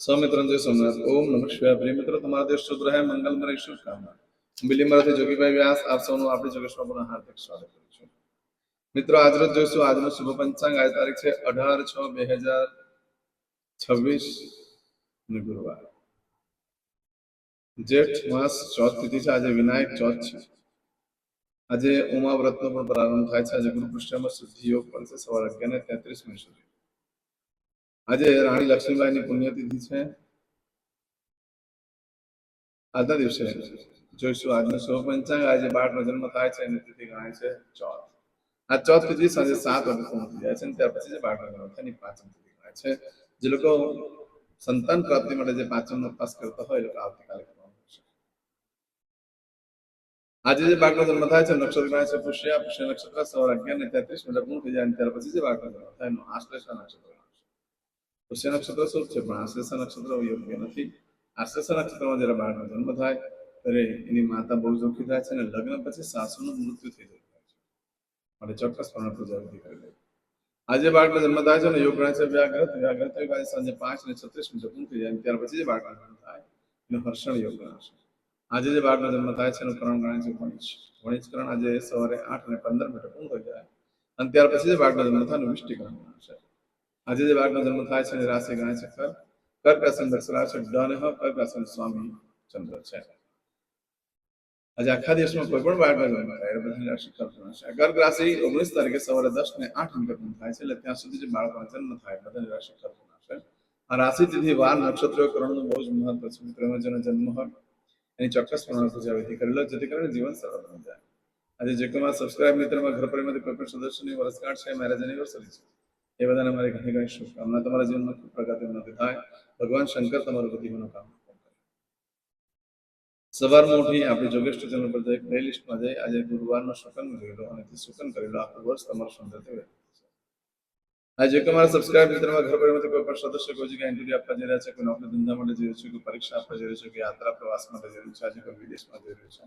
સૌમિત્રન જય સોમનાથ. ઓમ નમઃ શિવાય. પ્રિય મિત્રો, તમારા દેશ શુભ રહે, મંગલમય શુભકામના. બિલીમરાથી જોગીભાઈ વ્યાસ આપ સૌનું આપણી જોગેશમાં પુનઃ હાર્દિક સ્વાગત કરું છું. મિત્રો, આજરોજ જોઈશું આજનું શુભ પંચાંગ. આજ તારીખ છે 18/6/2026 ગુરુવાર, જેઠ માસ ચોથ તિથિ છે. આજે વિનાયક ચોથ છે. આજે ઉમા વ્રતનો પણ પ્રારંભ થાય છે. આજે ગુરુ પૃષ્ઠમાં શુદ્ધિ યોગ પણ છે સવારે 11:33 સુધી. આજે રાણી લક્ષ્મીબાઈની પુણ્યતિથિ છે. આજના દિવસે જોઈશું આજનું શુભ પંચાંગ. આજે બાળકનો જન્મ થાય છે એની તિથિ ગણાય છે ચોથ. આ ચોથ તિથિ સાંજે 7 વાગે પૂર્ણ થઈ જાય છે અને ત્યાર પછી જે બાળકનો જન્મ થાય એની પાંચમ તિથિ ગણાય છે. જે લોકો સંતાન પ્રાપ્તિ માટે જે પાંચમનો ઉપવાસ કરતા હોય એ લોકો આવતીકાલે કરવાનું છે. આજે જે બાળકનો જન્મ થાય છે નક્ષત્ર ગણાય છે પુષ્ય. પુષ્ય નક્ષત્ર સવારે 11:33 પૂર્ણ થઈ જાય અને ત્યાર પછી જે બાળકનો જન્મ થાય એનું આશ્લેષ નક્ષત્ર ગણાય છે. પુષ્ય નક્ષત્ર શુભ છે પણ આશ્લેષ નક્ષત્ર યોગ્ય નથી. આશ્લેષ નક્ષત્રમાં જયારે બાળકનો જન્મ થાય ત્યારે એની માતા બહુ દુઃખી થાય છે અને લગ્ન પછી સાસુનું મૃત્યુ થઈ જતું હોય છે. માટે ચોક્કસપણે પૂજા વિધિ કરી લે. આજે બાળકનો જન્મ થાય છે ને યોગ ગણાય છે વ્યાઘ્રત. વ્યાઘ્રત આજે સાંજે 5:36 પૂર્ણ થઈ જાય ત્યાર પછી જે બાળકનો જન્મ થાય એનો હર્ષણ યોગ ગણાશે. આજે જે બાળકનો જન્મ થાય છે એનું કરણ ગણાય છે વણિજ. વણિજ કરણ આજે સવારે 8:15 પૂર્ણ થઈ જાય અને ત્યાર પછી જે બાળકનો જન્મ થાય એનું વિષ્ટિકરણ ગણાશે. આજે જે બાળકનો જન્મ થાય છે એની રાશિ ગણાય છે કર્ક. કર્ક રાશિ દક્ષરા છે ડન હ. કર્ક રાશિ સ્વામી ચંદ્ર છે. આજે આખા દેશમાં કોઈ પણ બાળકનો જન્મ થાય બધાની રાશિ કર્ક ગણાશે. કર્ક રાશિ 19 તારીખે સવારે 10:08 પૂર્ણ થાય છે એટલે ત્યાં સુધી જે બાળકનો જન્મ થાય બધાની રાશિ કર્ક ગણાશે. આ રાશિ તિથિ વાર નક્ષત્રો કરણનું બહુ જ મહત્વ છે. મિત્રોનો જેનો જન્મ હોય એની ચોક્કસ પ્રમાણે પૂજા વિધિ કરી લો જેથી કરીને જીવન સરળ બની જાય. આજે જે કોઈ મારા સબસ્ક્રાઇબ મિત્રમાં ઘર પરિવારમાંથી કોઈ પણ સદસ્યની વર્ષગાંઠ છે, મેરેજ એનિવર્સરી છે, એ બધાને મારી ઘણી ઘણી શુભકામના. તમારા જીવનમાં ખૂબ પ્રગતિ ઉન્નતિ થાય. ભગવાન શંકર તમારું બધી મનોકામના પૂર્ણ કરે. સવારમાં ઉઠી આપણી જોગેશ ચેનલ પર જઈ પ્લેલિસ્ટમાં જઈ આજે ગુરુવારનો શુકન જોઈ લો અને તે શુકન કરી લો. આખું વર્ષ તમારું સુંદર થયું. આજે કે મારા સબસ્ક્રાઇબ મિત્રમાં ઘર પરિવારમાંથી કોઈ પણ સદસ્ય કોઈ જગ્યાએ ઇન્ટરવ્યુ આપવા જઈ રહ્યા છે, કોઈ નોકરી ધંધા માટે જઈ રહ્યું છે, કોઈ પરીક્ષા આપવા જઈ રહ્યું છે, કોઈ યાત્રા પ્રવાસ માટે જઈ રહ્યું છે, આજે કોઈ વિદેશમાં જઈ રહ્યું છે,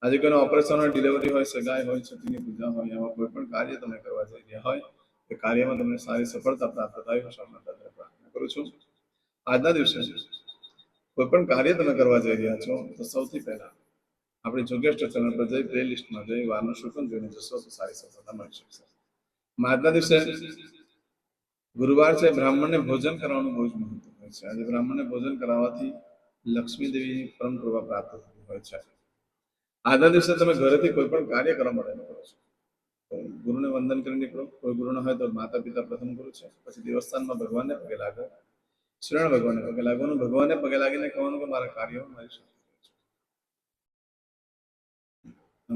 આજે કોઈનો ઓપરેશન હોય, ડિલિવરી હોય, સગાઈ હોય, છઠ્ઠીની પૂજા હોય, એવા કોઈ પણ કાર્ય તમે કરવા જઈ રહ્યા હોય એ કાર્યમાં તમને સારી સફળતા પ્રાપ્ત થાય હું પ્રાર્થના કરું છું. આજના દિવસે કોઈ પણ કાર્ય તમે કરવા જઈ રહ્યા છો તો સૌથી પહેલા આપણી જોગેશ ચેનલ પર જઈ પ્લે લિસ્ટમાં જઈ વારનું શુકન જોઈને જશો તો સારી સફળતા મળી શકશે. આજના દિવસે ગુરુવાર છે. બ્રાહ્મણને ભોજન કરવાનું બહુ જ મહત્વ હોય છે. આજે બ્રાહ્મણને ભોજન કરાવવાથી લક્ષ્મી દેવીની પરમ કૃપા પ્રાપ્ત થતી હોય છે. આજના દિવસે તમે ઘરેથી કોઈ પણ કાર્ય કરવા માટે નીકળો છો તો ગુરુને વંદન કરી નીકળો. કોઈ ગુરુ ન હોય તો માતા પિતા પ્રથમ ગુરુ છે. પછી દેવસ્થાનમાં ભગવાનને પગે લાગો. શ્રીણ ભગવાનને પગે લાગવાનું. ભગવાનને પગે લાગીને કહેવાનું કે મારા કાર્યો મારી શક્તિ છે.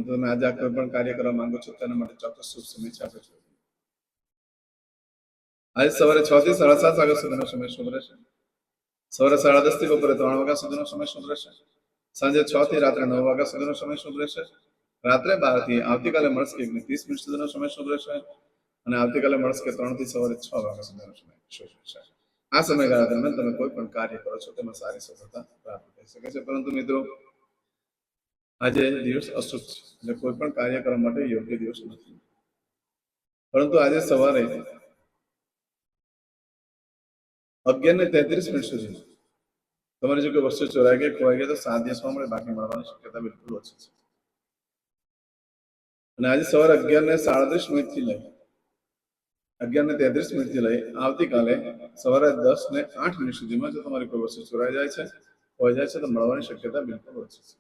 તમે આજે આ કોઈ પણ કાર્ય કરવા માંગો છો તેના માટે ચોક્કસ શુભ સમય છે. આપણે જોઈએ આજે સવારે 6 થી 7:30 વાગ્યા સુધીનો સમય શુભ રહેશે. સવારે 10:30 થી બપોરે 3 વાગ્યા સુધીનો સમય શુભ રહેશે. સાંજે 6 થી રાત્રે 9 વાગ્યા સુધીનો સમય શુભ રહેશે. રાત્રે 12 થી આવતીકાલે મળશે 1:30 સુધીનો સમય શુભ રહેશે અને આવતીકાલે મળશે 3 થી સવારે 6 વાગ્યા સુધીનો સમય શુભ રહેશે. આ સમયગાળા દરમિયાન તમે કોઈ પણ કાર્ય કરો છો તેમાં સારી સફળતા પ્રાપ્ત થઈ શકે છે. પરંતુ મિત્રો આજે દિવસ અશુભ છે એટલે કોઈ પણ કાર્ય કરવા માટે યોગ્ય દિવસ નથી. પરંતુ આજે સવારે 11:33 સુધી તમારી જો કોઈ વસ્તુ ચોરાઈ ગઈ, ખોવાઈ ગઈ તો 7 દિવસમાં મળે, બાકી મળવાની શક્યતા બિલકુલ ઓછી છે. અને આજે સવારે 11:37 થી લઈ 11:33 થી લઈ આવતીકાલે સવારે 10:08 સુધીમાં જો તમારી કોઈ વસ્તુ ચોરાઈ જાય છે, ખોવાઈ જાય છે તો મળવાની શક્યતા બિલકુલ ઓછી છે.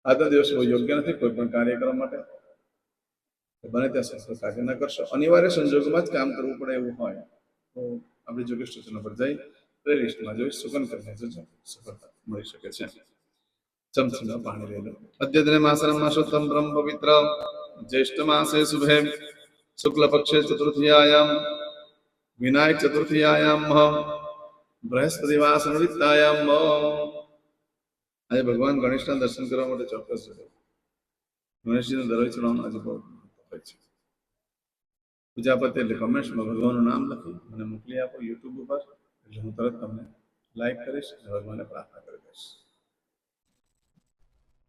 આજનો દિવસ બહુ યોગ્ય નથી કોઈ પણ કાર્ય કરવા માટે. બને ત્યાં સુધી કાર્ય ન કરશો. અનિવાર્ય સંજોગોમાં જ કામ કરવું પડે એવું હોય તો આપણી જોગેશ ચેનલ પર જઈ પ્લે લિસ્ટમાં જોઈ શુકન કરીને જજો, સફળતા મળી શકે છે. ચમચીમાં પાણી લઈ લો. અદ્યતને માસરમ માસોત્તમ બ્રહ્મ પવિત્ર જ્યેષ્ઠ માસે શુભે શુક્લ પક્ષે ચતુર્થીયાયામ વિનાયક ચતુર્થીયાયામ બૃહસ્પતિ વાસ નિમિત્તાયામ આજે ભગવાન ગણેશના દર્શન કરવા માટે ચોક્કસ જજો. ગણેશજીને દરરોજ ચડાવવાનું આજે બહુ હોય છે. પૂજાપતિ એટલે કમેન્ટ્સમાં ભગવાનનું નામ લખી મને મોકલી આપો યુટ્યુબ ઉપર એટલે હું તરત તમને લાઈક કરીશ અને ભગવાનને પ્રાર્થના કરી દઈશ.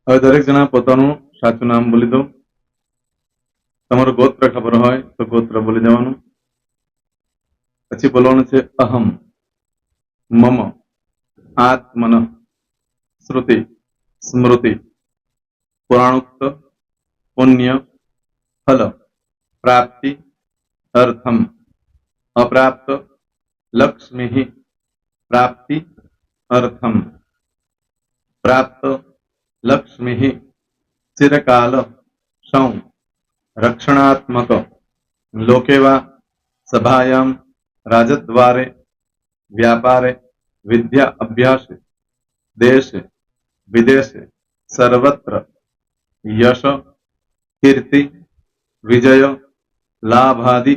હવે દરેક જણા પોતાનું સાચું નામ બોલી દો. તમારું ગોત્ર ખબર હોય તો ગોત્ર બોલી દેવાનું. પછી બોલવાનું છે અહમ. मम आत्मन श्रुति स्मृति पुराणोक्त पुण्य फल प्राप्ति अर्थम अप्राप्त लक्ष्मी प्राप्ति अर्थम प्राप्त लक्ष्मी चिरकाल सं रक्षणात्मक लोकेवा सभायां राजद्वारे व्यापारे विद्या अभ्यास देश विदेश सर्वत्र यश कीर्ति विजय लाभादि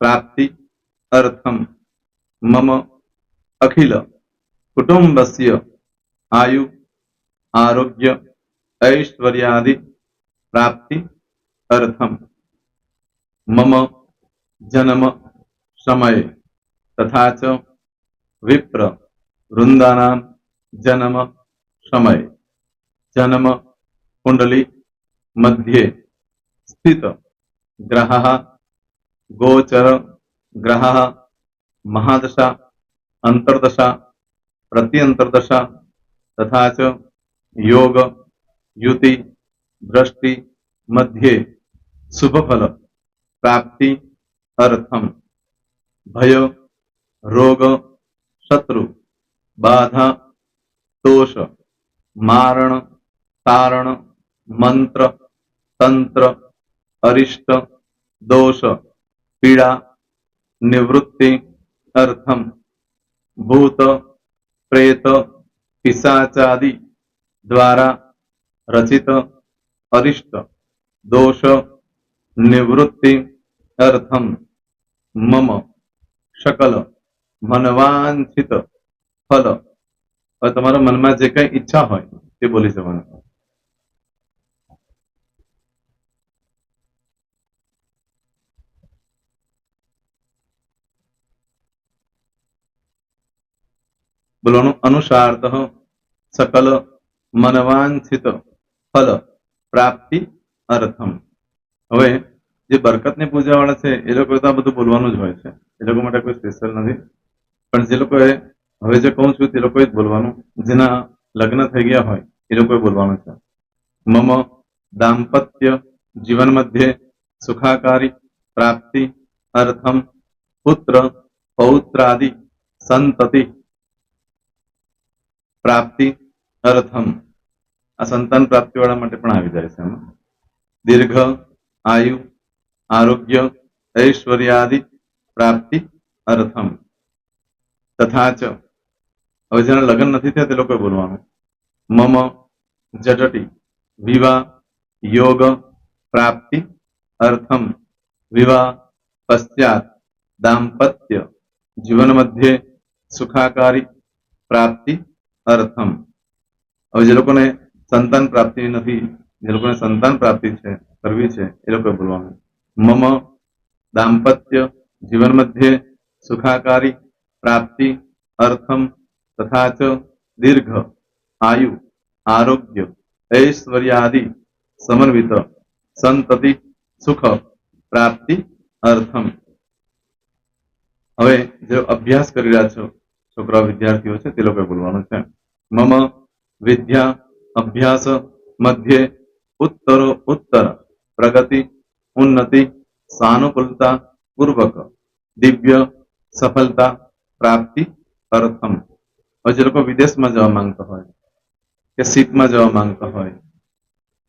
प्राप्ति अर्थम मम अखिल कुटुंबस्य आयु आरोग्य ऐश्वर्यादि प्राप्ति अर्थम मम जन्म समय तथा च विप्र वृंदानां जन्म समय जन्म कुंडली मध्ये स्थित ग्रहः गोचर ग्रहः महादशा अंतर्दशा प्रत्यंतर्दशा तथा च योग युति दृष्टि मध्ये शुभफल प्राप्ति अर्थम भय रोग शत्रु बाधा दोष मारण तारण मंत्र तंत्र अरिष्ट दोष पीड़ा निवृत्ति अर्थम भूत प्रेत पिशाचादि द्वारा रचित अरिष्ट दोष निवृत्ति अर्थम मम सकल मनवांछित फल और તમારા મનમાં જે કઈ ઈચ્છા હોય તે બોલી જવાનું. બોલવાનું અનુસારતઃ सकल मनवांछित फल प्राप्ति अर्थम. હવે જે બરકતની પૂજા વાળા છે એ લોકો તો આ બધું બોલવાનું જ હોય છે, એ લોકો માટે કોઈ સ્પેશિયલ નથી. પણ જે લોકોએ હવે જે કહું છું તે લોકોએ જ બોલવાનું, જેના લગ્ન થઈ ગયા હોય એ લોકોએ બોલવાનું છે. મમ દાંપત્ય જીવન મધ્યે સુખાકારી પ્રાપ્તિ અર્થમ પુત્ર પૌત્રાદि સંતતિ પ્રાપ્તિ અર્થમ. આ સંતાન પ્રાપ્તિ વાળા માટે પણ આવી જાય છે એમાં. દીર્ઘ આયુ આરોગ્ય ऐश्वर्यादि प्राप्ति अर्थम तथा च. હવે જેના લગ્ન નથી થયા તે લોકોએ બોલવાનું. મમ જટટી વિવાહ योग प्राप्ति अर्थम विवाह पश्चात दाम्पत्य जीवन मध्य सुखाकारी प्राप्ति अर्थम. હવે જે લોકોને સંતાન પ્રાપ્તિ નથી, જે લોકોને સંતાન પ્રાપ્તિ છે કરવી છે એ લોકોએ બોલવાનું. मम दाम्पत्य जीवन मध्य सुखाकारी प्राप्ति अर्थम तथा च दीर्घ आयु आरोग्य ऐश्वर्यादि समन्वित संतति सुख प्राप्ति अर्थम. હવે જે અભ્યાસ કરી રહ્યા છો છોકરા વિદ્યાર્થીઓ છે તે લોકોએ બોલવાનું છે. મમ વિદ્યા અભ્યાસ મધ્યે ઉત્તરો ઉત્તર પ્રગતિ उन्नति सानुकूलता पूर्वक दिव्य सफलता प्राप्ति अर्थम. और जो लोग विदेश में जवा मांगता हो के सीप में जवा मांगता हो,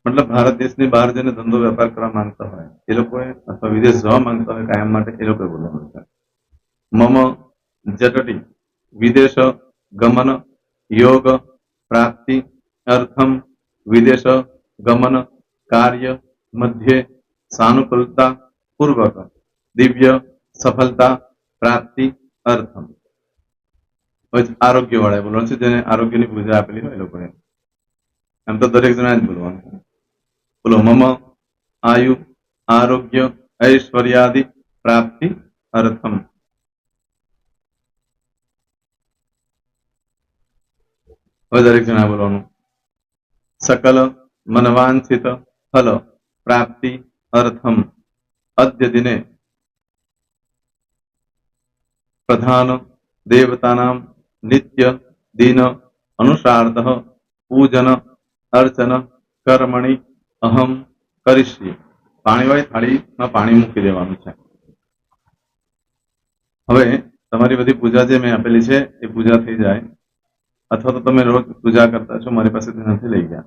मतलब भारत देश ने बहार जने धंधो व्यापार करवा मांगता हो ए लोग अथवा विदेश जवा मांगता हो कायम माटे ए लोग बोलवानुं छे. मम जटटी विदेश गमन योग प्राप्ति अर्थम विदेश गमन कार्य मध्य सानुकूलता पूर्वक दिव्य सफलता प्राप्ति अर्थम. आरोग्य वाળા બોલવાનું છે, જેને આરોગ્યની પૂજા આપેલી હોય એ લોકોએ. એમ તો દરેક જણા જ બોલવાનું. બોલો મમ આયુ આરોગ્ય ऐश्वर्यादि प्राप्ति अर्थम. હવે દરેક જણા બોલવાનું. सकल मनवांछित फल प्राप्ति अर्थम अद्य दिने प्रधान देवतानां નિત્ય દિન અનુસાર્થ પૂજન અર્ચન કર્મણી અહમ કરીશ્ય. પાણીવાળી થાળીમાં પાણી મૂકી દેવાનું છે. હવે તમારી બધી પૂજા જે મેં આપેલી છે એ પૂજા થઈ જાય, અથવા તો તમે રોજ પૂજા કરતા છો, મારી પાસેથી નથી લઈ ગયા,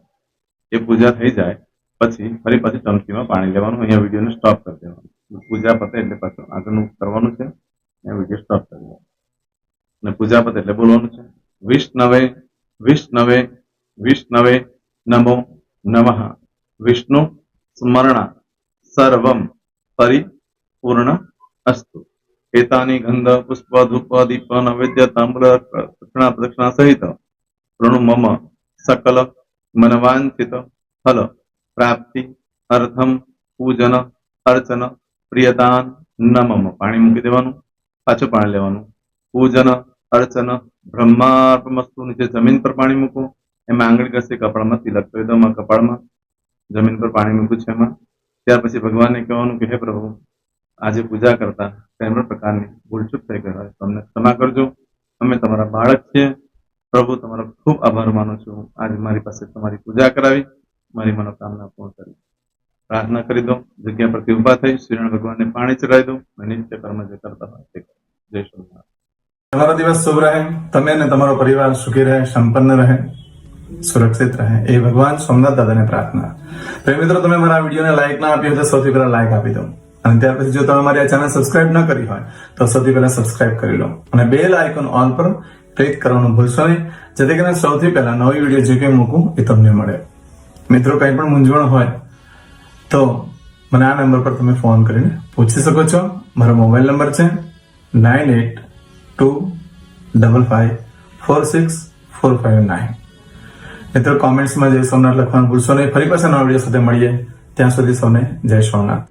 એ પૂજા થઈ જાય પછી ફરી પાછી ચમચીમાં પાણી લેવાનું. અહીંયા વિડીયોને સ્ટોપ કરી દેવાનું. પૂજા પતે એટલે પાછું આગળનું કરવાનું છે. અહીંયા વિડીયો સ્ટોપ કરી દેવાનો અને પૂજા પતે એટલે બોલવાનું છે વિષ્ણવે વિષ્ણવે વિષ્ણવે નમો નમઃ. વિષ્ણુ સ્મરણા સર્વમ પરિપૂર્ણ અસ્તુ. એતાની ગંધ પુષ્પ ધૂપ દીપ નૈવેદ્ય તામ્ર પ્રદક્ષિણા સહિત પ્રણુ મમ સકલ મનવાંછિત ફલ પ્રાપ્તિ અર્થમ પૂજન અર્ચન પ્રિયદાન નમમ. પાણી મૂકી દેવાનું, પાછું પાણી લેવાનું. પૂજન અર્ચન બ્રહ્માર્પણમસ્તુ. નીચે જમીન પર પાણી મૂકો, એમાં આંગળી ઘસી કપાળમાં તિલક કરી દો. કપાળમાં જમીન પર પાણી મૂક્યું છે એમાં. ત્યાર પછી ભગવાનને કહેવાનું કે હે પ્રભુ, આજે પૂજા કરતા કોઈ પણ પ્રકારની ભૂલચૂક થઈ ગઈ હોય તમને ક્ષમા કરજો. અમે તમારા બાળક છીએ પ્રભુ, તમારો ખૂબ આભાર માનું છું. આજે મારી પાસે તમારી પૂજા કરાવી, મારી મનોકામના પૂર્ણ કરી. પ્રાર્થના કરી દો. જગ્યા પરથી ઉભા થઈ શ્રીનારાયણ ભગવાનને પાણી ચડાવી દો અને નિત્ય કર્મ જે કરતા હોય તે કરો. જય સ્વામિનારાયણ. તમારો દિવસ શુભ રહે. તમે અને તમારો પરિવાર સુખી રહે, સંપન્ન રહે, સુરક્ષિત રહે એ ભગવાન સોમનાથ દાદાને પ્રાર્થના. તો મિત્રો, તમે મારા વિડીયોને લાઈક ના આપી હોય તો સૌથી પહેલા લાઈક આપી દો. અને ત્યાર પછી જો તમે મારી આ ચેનલ સબસ્ક્રાઇબ ન કરી હોય તો સૌથી પહેલા સબસ્ક્રાઇબ કરી લો અને બેલ આઇકોન ઓલ પર ક્લિક કરવાનું ભૂલશો નહીં, જેથી કરીને સૌથી પહેલા નવી વિડીયો જે કંઈ મૂકું એ તમને મળે. મિત્રો, કંઈ પણ મૂંઝવણ હોય તો મને આ નંબર પર તમે ફોન કરીને પૂછી શકો છો. મારો મોબાઈલ નંબર છે 9825546459. મિત્રો, કોમેન્ટ્સમાં જય સોમનાથ લખવાનું ભૂલશો નહીં. ફરી પાછા નવા વિડીયો સાથે મળીએ. ત્યાં સુધી સૌને જય સોમનાથ.